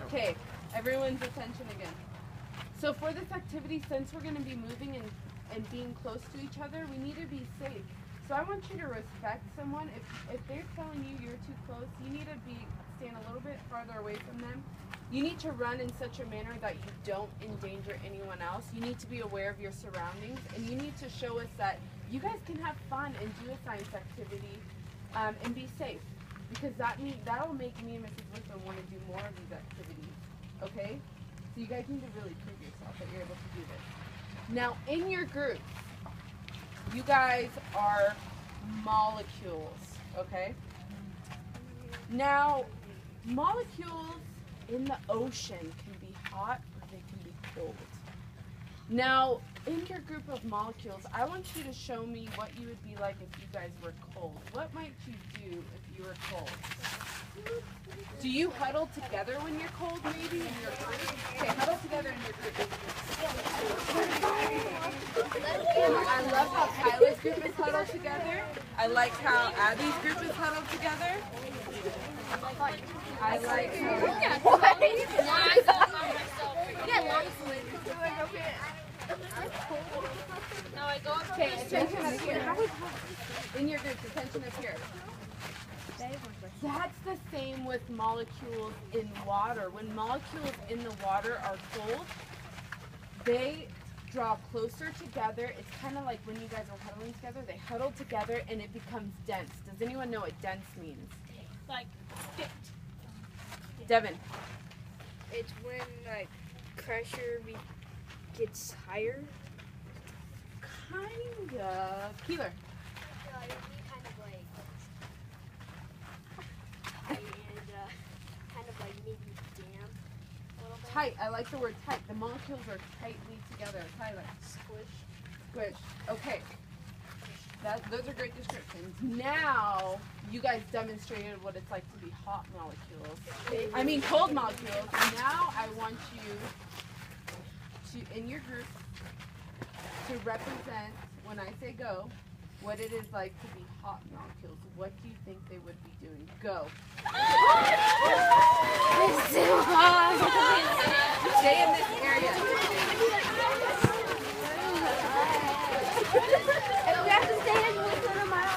Okay, everyone's attention again. So for this activity, since we're going to be moving and being close to each other, we need to be safe. So I want you to respect someone. If they're telling you you're too close, you need to stand a little bit farther away from them. You need to run in such a manner that you don't endanger anyone else. You need to be aware of your surroundings, and you need to show us that you guys can have fun and do a science activity and be safe. Because that'll make me and Mrs. Wickham want to do more of these activities. Okay? So you guys need to really prove yourself that you're able to do this. Now, in your groups, you guys are molecules, okay? Now, molecules in the ocean can be hot or they can be cold. Now, in your group of molecules, I want you to show me what you would be like if you guys were cold. What might you do if you were cold? Do you huddle together when you're cold, maybe, in your group? Okay, huddle together in your group. I love how Tyler's group is huddled together. I like how Abby's group is huddled together. I like Okay, attention up here. In your group, attention up here. That's the same with molecules in water. When molecules in the water are cold, they draw closer together. It's kind of like when you guys are huddling together, they huddle together and it becomes dense. Does anyone know what dense means? Like thick. Devin. It's when like pressure gets higher. Kind of. Keeler. It would be kind of like tight and kind of like maybe damp a little bit. Tight. I like the word tight. The molecules are tightly together. Tyler. Squish. Squish. Okay. Those are great descriptions. Now, you guys demonstrated what it's like to be hot molecules. I mean cold molecules. Now I want you to, in your group, to represent, when I say go, what it is like to be hot molecules. What do you think they would be doing? Go. Stay in this area. And we have to stay in within a mile.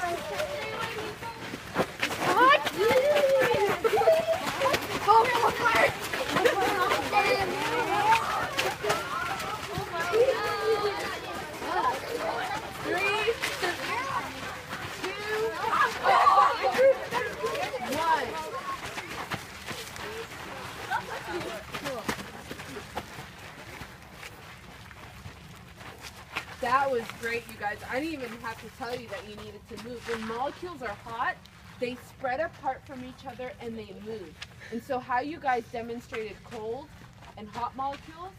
That was great, you guys. I didn't even have to tell you that you needed to move. When molecules are hot, they spread apart from each other and they move. And so how you guys demonstrated cold and hot molecules,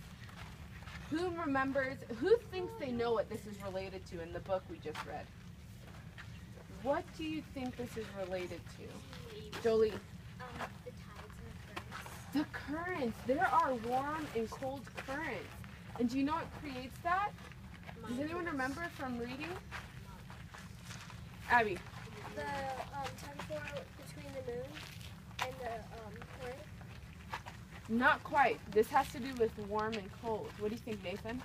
who thinks they know what this is related to in the book we just read? What do you think this is related to? Jolie. The tides and The currents. There are warm and cold currents. And do you know what creates that? Does anyone remember from reading? Abby. the temperature between the moon and the earth? Not quite. This has to do with warm and cold. What do you think, Nathan?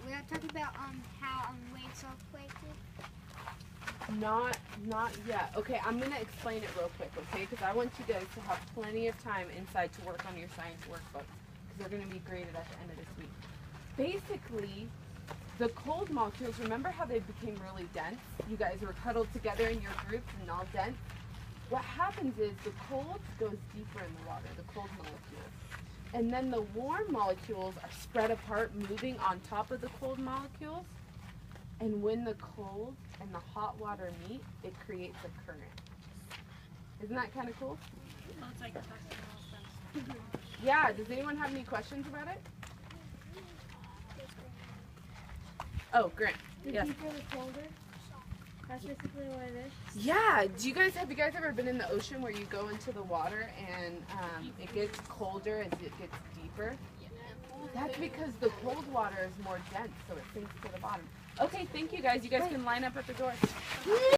We are talking about how waves are equated. Not yet. Okay, I'm gonna explain it real quick, okay? Because I want you guys to have plenty of time inside to work on your science workbooks, because they're gonna be graded at the end of this week. Basically, the cold molecules, remember how they became really dense? You guys were huddled together in your groups and all dense. What happens is the cold goes deeper in the water, the cold molecules. And then the warm molecules are spread apart, moving on top of the cold molecules. And when the cold and the hot water meet, it creates a current. Isn't that kind of cool? Well, it's like Yeah, does anyone have any questions about it? Oh, Grant. Yes. The deeper the colder. That's basically what it is. Yeah. Have you guys ever been in the ocean where you go into the water and it gets colder as it gets deeper? That's because the cold water is more dense, so it sinks to the bottom. Okay, thank you guys. You guys can line up at the door.